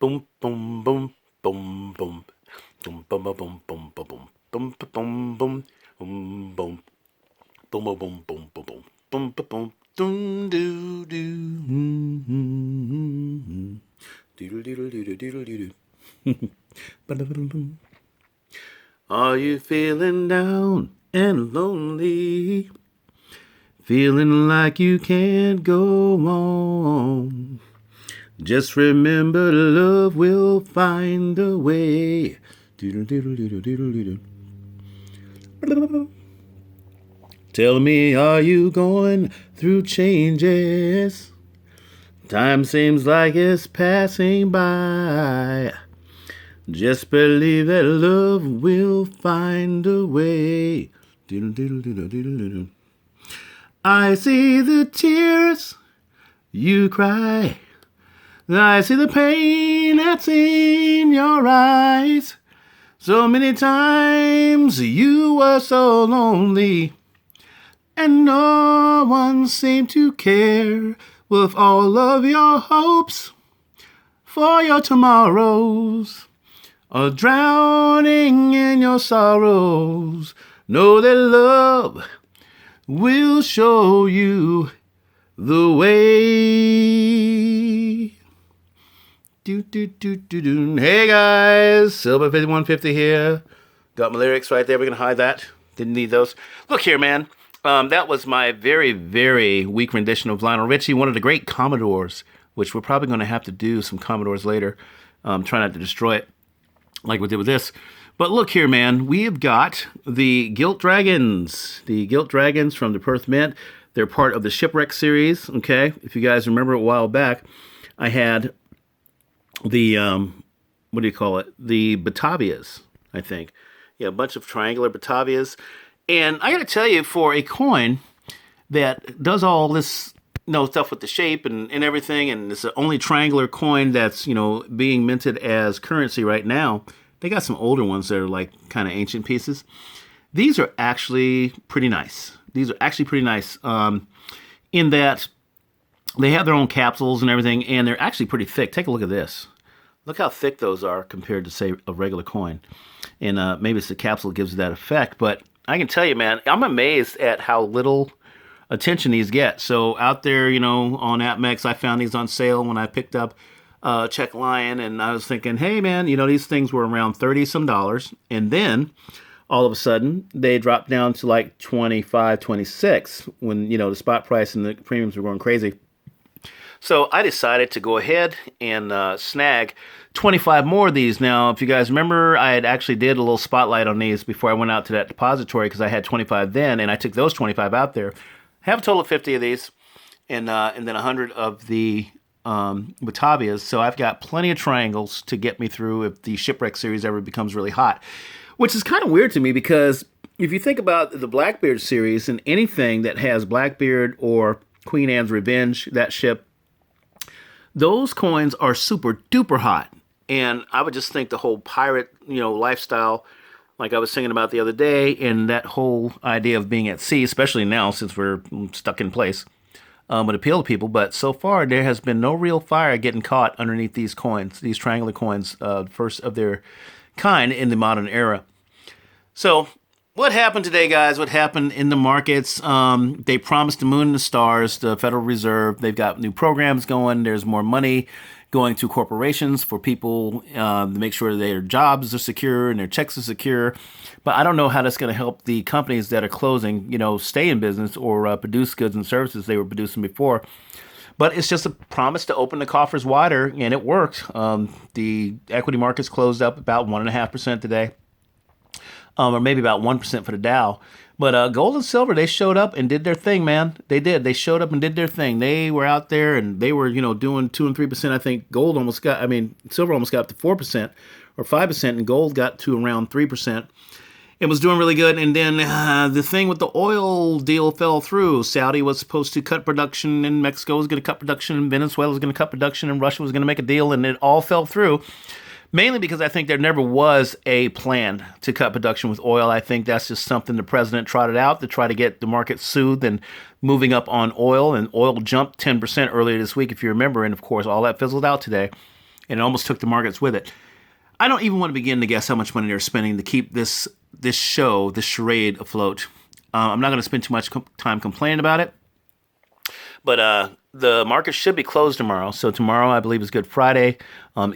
Boom, boom, boom, boom, boom. Boom, boom, boom, boom, boom, boom, boom, boom, boom, boom, boom, boom, boom, boom, boom, boom, boom, boom, boom, boom, doom, doo, doo, doodle, doodle, doodle, doodle, doodle. Are you feeling down and lonely? Feeling like you can't go on? Just remember, love will find a way. Doodle, doodle, doodle, doodle, doodle. Tell me, are you going through changes? Time seems like it's passing by. Just believe that love will find a way. Doodle, doodle, doodle, doodle, doodle. I see the tears you cry. I see the pain that's in your eyes. So many times you were so lonely, and no one seemed to care. With all of your hopes for your tomorrows are drowning in your sorrows. Know that love will show you the way. Do, do, do, do, do. Hey guys, Silver5150 here. Got my lyrics right there. We're going to hide that. Didn't need those. Look here, man. That was my very, very weak rendition of Lionel Richie, one of the great Commodores, which we're probably going to have to do some Commodores later. Try not to destroy it like we did with this. But look here, man. We have got the Gilt Dragons. The Gilt Dragons from the Perth Mint. They're part of the Shipwreck series, okay? If you guys remember a while back, I had the, what do you call it? The Batavias, I think. Yeah, a bunch of triangular Batavias. And I got to tell you, for a coin that does all this, stuff with the shape and everything, and it's the only triangular coin that's, being minted as currency right now, they got some older ones that are like kind of ancient pieces. These are actually pretty nice. In that they have their own capsules and everything, and they're actually pretty thick. Take a look at this. Look how thick those are compared to, say, a regular coin. And maybe it's the capsule that gives that effect. But I can tell you, man, I'm amazed at how little attention these get. So out there, on AppMex, I found these on sale when I picked up Check Lion. And I was thinking, hey, man, these things were around $30-some. And then all of a sudden, they dropped down to like 25, 26 when, the spot price and the premiums were going crazy. So I decided to go ahead and snag 25 more of these. Now, if you guys remember, I had actually did a little spotlight on these before I went out to that depository because I had 25 then, and I took those 25 out there. I have a total of 50 of these, and then 100 of the Batavias. So I've got plenty of triangles to get me through if the Shipwreck series ever becomes really hot, which is kind of weird to me because if you think about the Blackbeard series and anything that has Blackbeard or Queen Anne's Revenge, that ship, those coins are super duper hot. And I would just think the whole pirate, lifestyle, like I was singing about the other day, and that whole idea of being at sea, especially now since we're stuck in place, would appeal to people. But so far, there has been no real fire getting caught underneath these coins, these triangular coins, first of their kind in the modern era. So what happened today, guys? What happened in the markets? They promised the moon and the stars, the Federal Reserve. They've got new programs going. There's more money going to corporations for people to make sure their jobs are secure and their checks are secure. But I don't know how that's going to help the companies that are closing, stay in business or produce goods and services they were producing before. But it's just a promise to open the coffers wider, and it worked. The equity markets closed up about 1.5% today. Or maybe about 1% for the Dow. But gold and silver, they showed up and did their thing, man. They did. They showed up and did their thing. They were out there and they were, doing 2 and 3%. I think silver almost got up to 4% or 5%, and gold got to around 3%. It was doing really good. And then the thing with the oil deal fell through. Saudi was supposed to cut production, and Mexico was going to cut production, and Venezuela was going to cut production, and Russia was going to make a deal, and it all fell through. Mainly because I think there never was a plan to cut production with oil. I think that's just something the president trotted out to try to get the market soothed and moving up on oil. And oil jumped 10% earlier this week, if you remember. And, of course, all that fizzled out today. and it almost took the markets with it. I don't even want to begin to guess how much money they're spending to keep this show, this charade afloat. I'm not going to spend too much time complaining about it. But the market should be closed tomorrow. So tomorrow, I believe, is Good Friday.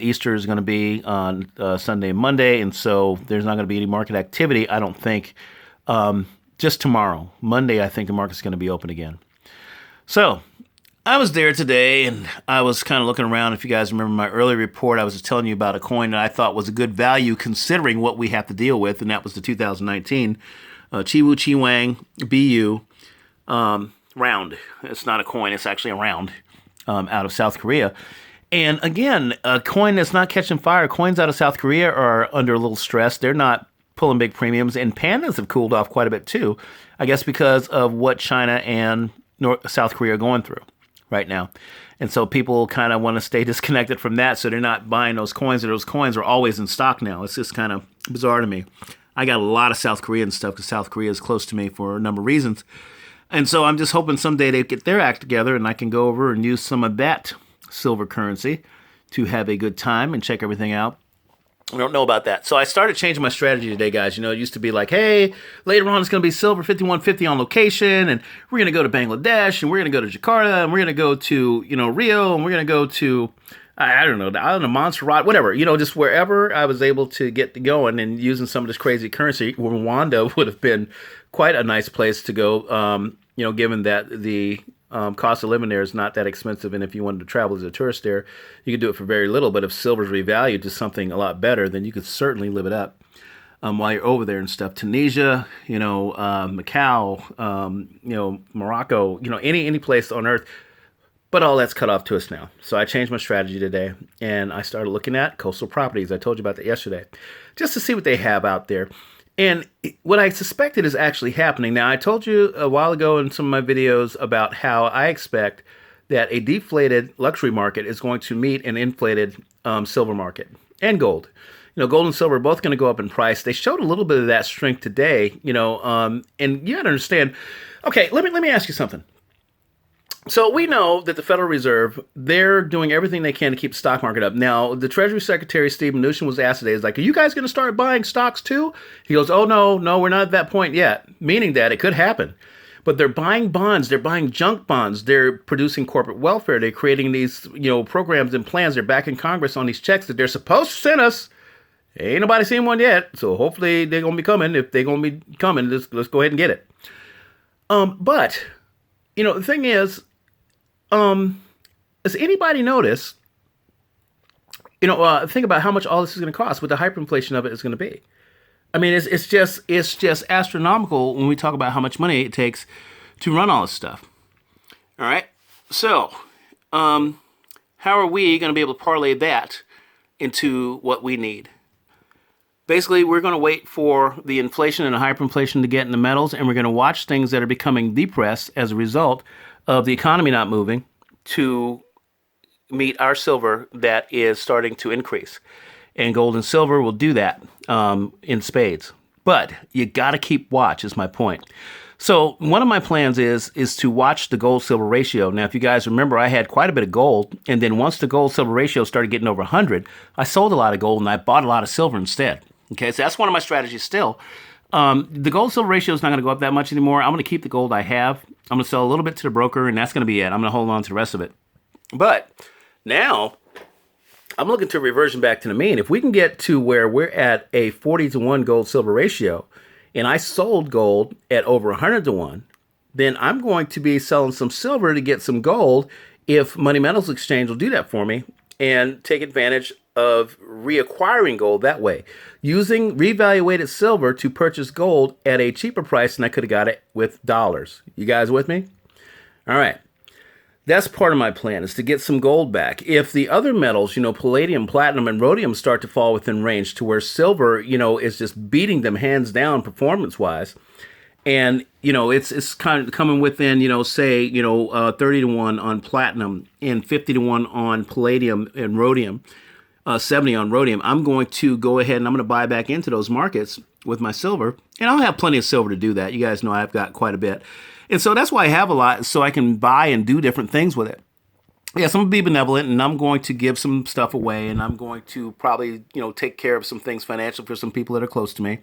Easter is going to be on Sunday and Monday. And so there's not going to be any market activity, I don't think, just tomorrow. Monday, I think the market's going to be open again. So I was there today, and I was kind of looking around. If you guys remember my earlier report, I was just telling you about a coin that I thought was a good value considering what we have to deal with, and that was the 2019 Chiwu Chiwang BU round. It's not a coin, it's actually a round out of South Korea. And again, a coin that's not catching fire. Coins out of South Korea are under a little stress. They're not pulling big premiums, and pandas have cooled off quite a bit too, I guess because of what China and South Korea are going through right now. And so people kind of want to stay disconnected from that, so they're not buying those coins, or those coins are always in stock now. It's just kind of bizarre to me. I got a lot of South Korean stuff because South Korea is close to me for a number of reasons. And so I'm just hoping someday they get their act together and I can go over and use some of that silver currency to have a good time and check everything out. I don't know about that. So I started changing my strategy today, guys. You know, it used to be like, hey, later on it's going to be silver 5150 on location, and we're going to go to Bangladesh, and we're going to go to Jakarta, and we're going to go to, Rio, and we're going to go to, I don't know, the island of Montserrat, whatever. Just wherever I was able to get going and using some of this crazy currency. Rwanda would have been quite a nice place to go, given that the cost of living there is not that expensive, and if you wanted to travel as a tourist there, you could do it for very little. But if silver's revalued to something a lot better, then you could certainly live it up while you're over there and stuff. Tunisia, Macau, Morocco, any place on earth. But all that's cut off to us now. So I changed my strategy today, and I started looking at coastal properties. I told you about that yesterday, just to see what they have out there. And what I suspected is actually happening. Now, I told you a while ago in some of my videos about how I expect that a deflated luxury market is going to meet an inflated silver market and gold. Gold and silver are both going to go up in price. They showed a little bit of that strength today, and you got to understand. Okay, let me ask you something. So we know that the Federal Reserve, they're doing everything they can to keep the stock market up. Now, the Treasury Secretary, Steve Mnuchin, was asked today, is like, are you guys going to start buying stocks too? He goes, oh, no, we're not at that point yet, meaning that it could happen. But they're buying bonds. They're buying junk bonds. They're producing corporate welfare. They're creating these, programs and plans. They're backing Congress on these checks that they're supposed to send us. Ain't nobody seen one yet, so hopefully they're going to be coming. If they're going to be coming, let's go ahead and get it. But, the thing is, does anybody notice, think about how much all this is going to cost, what the hyperinflation of it is going to be. I mean, it's just astronomical when we talk about how much money it takes to run all this stuff. All right. So, how are we going to be able to parlay that into what we need? Basically, we're going to wait for the inflation and the hyperinflation to get in the metals, and we're going to watch things that are becoming depressed as a result of the economy not moving to meet our silver that is starting to increase. And gold and silver will do that in spades. But you got to keep watch is my point. So one of my plans is to watch the gold-silver ratio. Now, if you guys remember, I had quite a bit of gold, and then once the gold-silver ratio started getting over 100, I sold a lot of gold and I bought a lot of silver instead. Okay, so that's one of my strategies still. The gold-silver ratio is not going to go up that much anymore. I'm going to keep the gold I have. I'm going to sell a little bit to the broker, and that's going to be it. I'm going to hold on to the rest of it. But now I'm looking to reversion back to the mean. If we can get to where we're at a 40-to-1 gold-silver ratio, and I sold gold at over 100-to-1, then I'm going to be selling some silver to get some gold if Money Metals Exchange will do that for me and take advantage of reacquiring gold that way, using revaluated silver to purchase gold at a cheaper price than I could have got it with dollars. You guys with me? All right. That's part of my plan, is to get some gold back. If the other metals, palladium, platinum, and rhodium start to fall within range to where silver, is just beating them hands down performance-wise, and, it's kind of coming within, say, 30-to-1 on platinum and 50-to-1 on palladium and rhodium, 70 on rhodium, I'm going to go ahead and I'm going to buy back into those markets with my silver, and I'll have plenty of silver to do that. You guys know I've got quite a bit. And so that's why I have a lot, so I can buy and do different things with it. Yes, I'm gonna be benevolent, and I'm going to give some stuff away, and I'm going to probably, take care of some things financially for some people that are close to me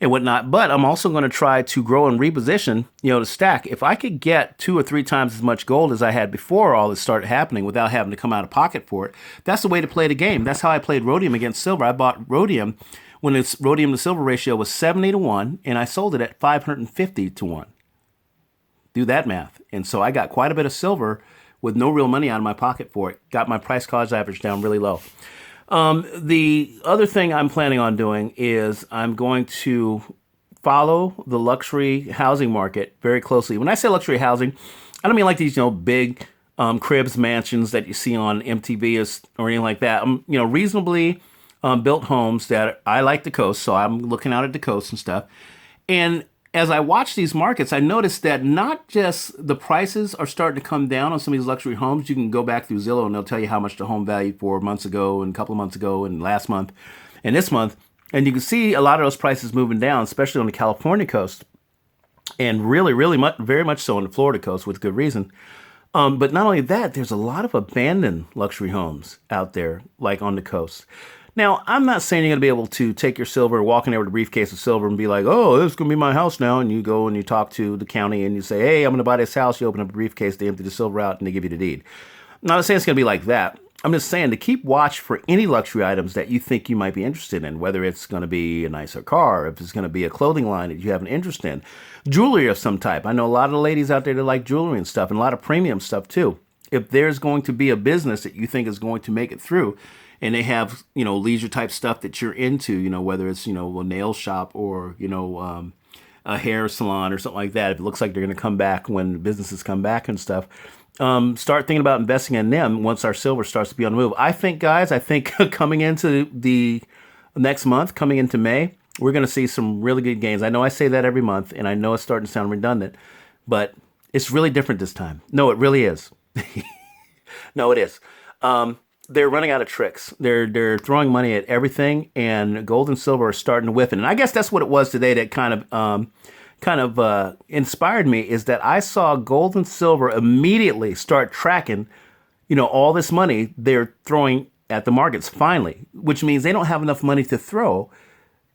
and whatnot. But I'm also going to try to grow and reposition, to stack. If I could get 2 or 3 times as much gold as I had before all this started happening without having to come out of pocket for it, that's the way to play the game. That's how I played rhodium against silver. I bought rhodium when its rhodium to silver ratio was 70 to 1, and I sold it at 550 to 1. Do that math. And so I got quite a bit of silver with no real money out of my pocket for it. Got my price cost average down really low. The other thing I'm planning on doing is I'm going to follow the luxury housing market very closely. When I say luxury housing, I don't mean like these, big cribs, mansions that you see on MTV or anything like that. Reasonably built homes that I like the coast, so I'm looking out at the coast and stuff. And as I watch these markets, I noticed that not just the prices are starting to come down on some of these luxury homes. You can go back through Zillow and they'll tell you how much the home valued for months ago and a couple of months ago and last month and this month. And you can see a lot of those prices moving down, especially on the California coast and really, really much, very much so on the Florida coast with good reason. But not only that, there's a lot of abandoned luxury homes out there, like on the coast. Now, I'm not saying you're going to be able to take your silver, walk in there with a briefcase of silver and be like, oh, this is going to be my house now. And you go and you talk to the county and you say, hey, I'm going to buy this house. You open up a briefcase, they empty the silver out, and they give you the deed. I'm not saying it's going to be like that. I'm just saying to keep watch for any luxury items that you think you might be interested in, whether it's going to be a nicer car, if it's going to be a clothing line that you have an interest in, jewelry of some type. I know a lot of the ladies out there that like jewelry and stuff, and a lot of premium stuff too. If there's going to be a business that you think is going to make it through, and they have, leisure type stuff that you're into, whether it's, a nail shop or, a hair salon or something like that. If it looks like they're going to come back when businesses come back and stuff, start thinking about investing in them once our silver starts to be on the move. I think, guys, coming into the next month, coming into May, we're going to see some really good gains. I know I say that every month, and I know it's starting to sound redundant, but it's really different this time. No, it really is. No, it is. They're running out of tricks. They're throwing money at everything, and gold and silver are starting to whiff it. And I guess that's what it was today that kind of inspired me, is that I saw gold and silver immediately start tracking, all this money they're throwing at the markets finally, which means they don't have enough money to throw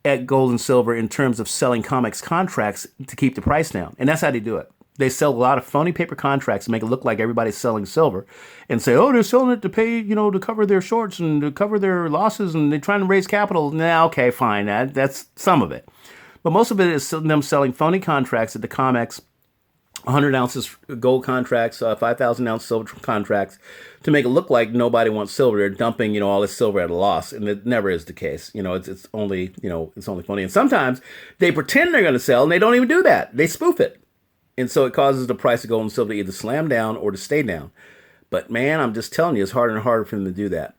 at gold and silver in terms of selling COMEX contracts to keep the price down. And that's how they do it. They sell a lot of phony paper contracts to make it look like everybody's selling silver and say, oh, they're selling it to pay, to cover their shorts and to cover their losses, and they're trying to raise capital. Nah, okay, fine. That's some of it. But most of it is them selling phony contracts at the COMEX, 100 ounces gold contracts, 5,000 ounce silver contracts, to make it look like nobody wants silver. They're dumping, all this silver at a loss, and it never is the case. It's only, it's only phony. And sometimes they pretend they're going to sell, and they don't even do that. They spoof it. And so it causes the price of gold and silver to either slam down or to stay down. But man, I'm just telling you, it's harder and harder for them to do that.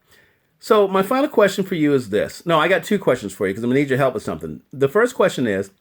So my final question for you is this. No, I got 2 questions for you because I'm going to need your help with something. The first question is,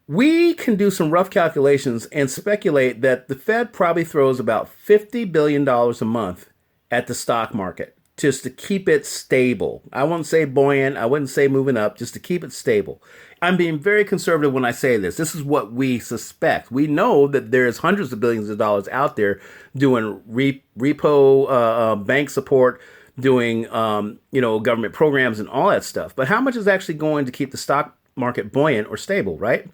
we can do some rough calculations and speculate that the Fed probably throws about $50 billion a month at the stock market just to keep it stable. I wouldn't say buoyant. I wouldn't say moving up, just to keep it stable. I'm being very conservative when I say this. This is what we suspect. We know that there's hundreds of billions of dollars out there doing repo, bank support, doing, government programs and all that stuff. But how much is actually going to keep the stock market buoyant or stable, right?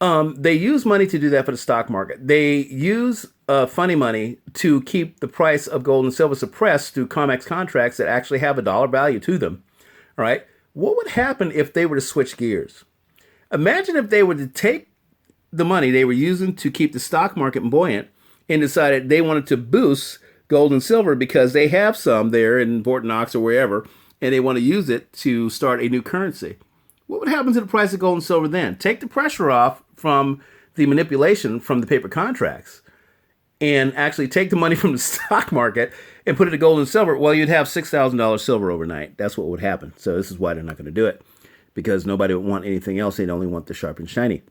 They use money to do that for the stock market. They use funny money to keep the price of gold and silver suppressed through COMEX contracts that actually have a dollar value to them. All right. What would happen if they were to switch gears? Imagine if they were to take the money they were using to keep the stock market buoyant and decided they wanted to boost gold and silver because they have some there in Fort Knox or wherever, and they want to use it to start a new currency. What would happen to the price of gold and silver then? Take the pressure off from the manipulation from the paper contracts and actually take the money from the stock market and put it to gold and silver. Well, you'd have $6,000 silver overnight. That's what would happen. So this is why they're not going to do it, because nobody would want anything else. They'd only want the sharp and shiny.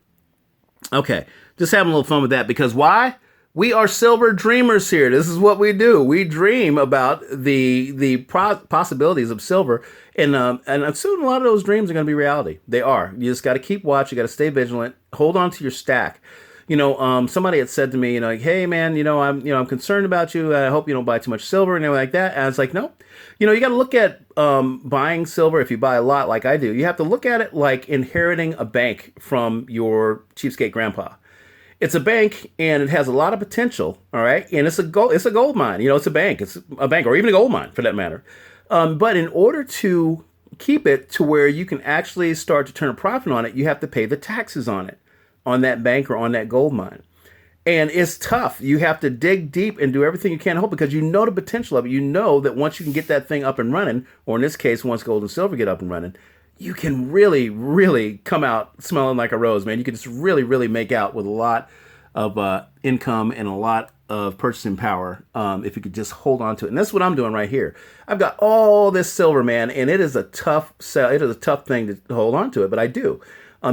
Okay, just having a little fun with that, because why? We are silver dreamers here. This is what we do. We dream about the possibilities of silver, and soon a lot of those dreams are going to be reality. They are. You just got to keep watch. You got to stay vigilant. Hold on to your stack. Somebody had said to me, like, hey man, I'm concerned about you. I hope you don't buy too much silver and everything like that. And I was like, no, you got to look at buying silver. If you buy a lot like I do, you have to look at it like inheriting a bank from your cheapskate grandpa. It's a bank and it has a lot of potential. All right. And it's a gold mine. It's a bank. It's a bank or even a gold mine for that matter. But in order to keep it to where you can actually start to turn a profit on it, you have to pay the taxes on it, on that bank or on that gold mine. And it's tough. You have to dig deep and do everything you can to help because you know the potential of it. You know that once you can get that thing up and running, or in this case, once gold and silver get up and running, you can really, really come out smelling like a rose, man. You can just really, really make out with a lot of income and a lot of purchasing power if you could just hold on to it. And that's what I'm doing right here. I've got all this silver, man, and it is a tough sell. It is a tough thing to hold on to it, but I do.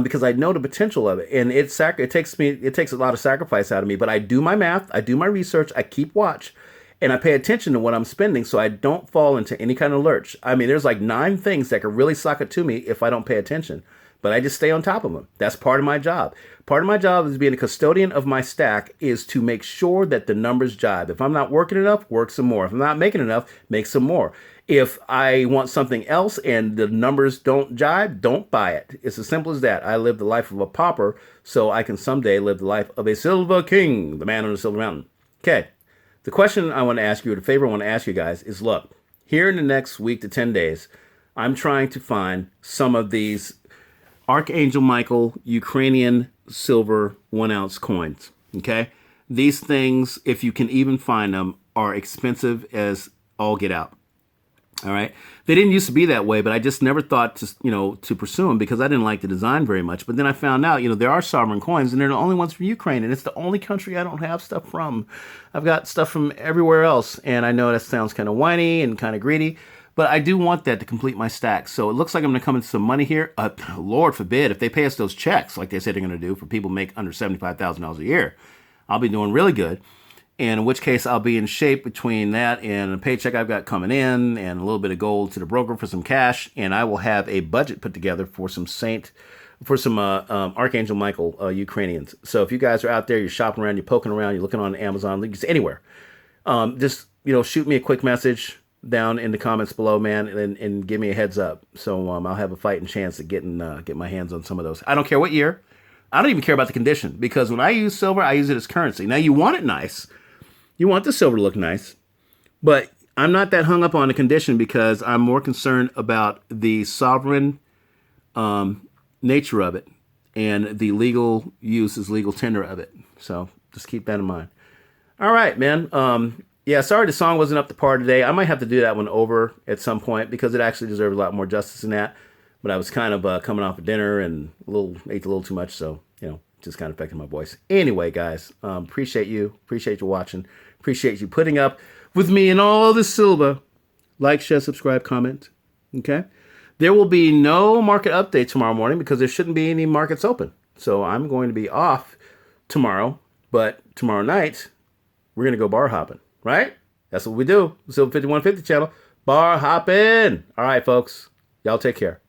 Because I know the potential of it, and it takes a lot of sacrifice out of me. But I do my math, I do my research, I keep watch, and I pay attention to what I'm spending, so I don't fall into any kind of lurch. I mean, there's like 9 things that could really suck it to me if I don't pay attention. But I just stay on top of them. That's part of my job. Part of my job is being a custodian of my stack is to make sure that the numbers jibe. If I'm not working enough, work some more. If I'm not making enough, make some more. If I want something else and the numbers don't jibe, don't buy it. It's as simple as that. I live the life of a pauper so I can someday live the life of a silver king, the man on the silver mountain. Okay, the question I want to ask you, or the favor I want to ask you guys is, look, here in the next week to 10 days, I'm trying to find some of these Archangel Michael Ukrainian silver 1-ounce coins, okay? These things, if you can even find them, are expensive as all get out. All right. They didn't used to be that way, but I just never thought to pursue them because I didn't like the design very much. But then I found out, there are sovereign coins and they're the only ones from Ukraine. And it's the only country I don't have stuff from. I've got stuff from everywhere else. And I know that sounds kind of whiny and kind of greedy, but I do want that to complete my stack. So it looks like I'm going to come into some money here. Lord forbid, if they pay us those checks like they said they're going to do for people who make under $75,000 a year, I'll be doing really good. And in which case I'll be in shape between that and a paycheck I've got coming in and a little bit of gold to the broker for some cash. And I will have a budget put together for some Archangel Michael Ukrainians. So if you guys are out there, you're shopping around, you're poking around, you're looking on Amazon, just anywhere, just, shoot me a quick message down in the comments below, man, and give me a heads up. So I'll have a fighting chance at get my hands on some of those. I don't care what year. I don't even care about the condition because when I use silver, I use it as currency. Now you want it nice. You want the silver to look nice, but I'm not that hung up on the condition because I'm more concerned about the sovereign nature of it and the legal tender of it. So just keep that in mind. All right, man. Yeah, sorry the song wasn't up to par today. I might have to do that one over at some point because it actually deserves a lot more justice than that. But I was kind of coming off of dinner and ate a little too much, so just kind of affected my voice. Anyway, guys, appreciate you watching. Appreciate you putting up with me and all the silver. Like, share, subscribe, comment. Okay? There will be no market update tomorrow morning because there shouldn't be any markets open. So I'm going to be off tomorrow, but tomorrow night, we're going to go bar hopping, right? That's what we do. Silver 5150 channel. Bar hopping. All right, folks. Y'all take care.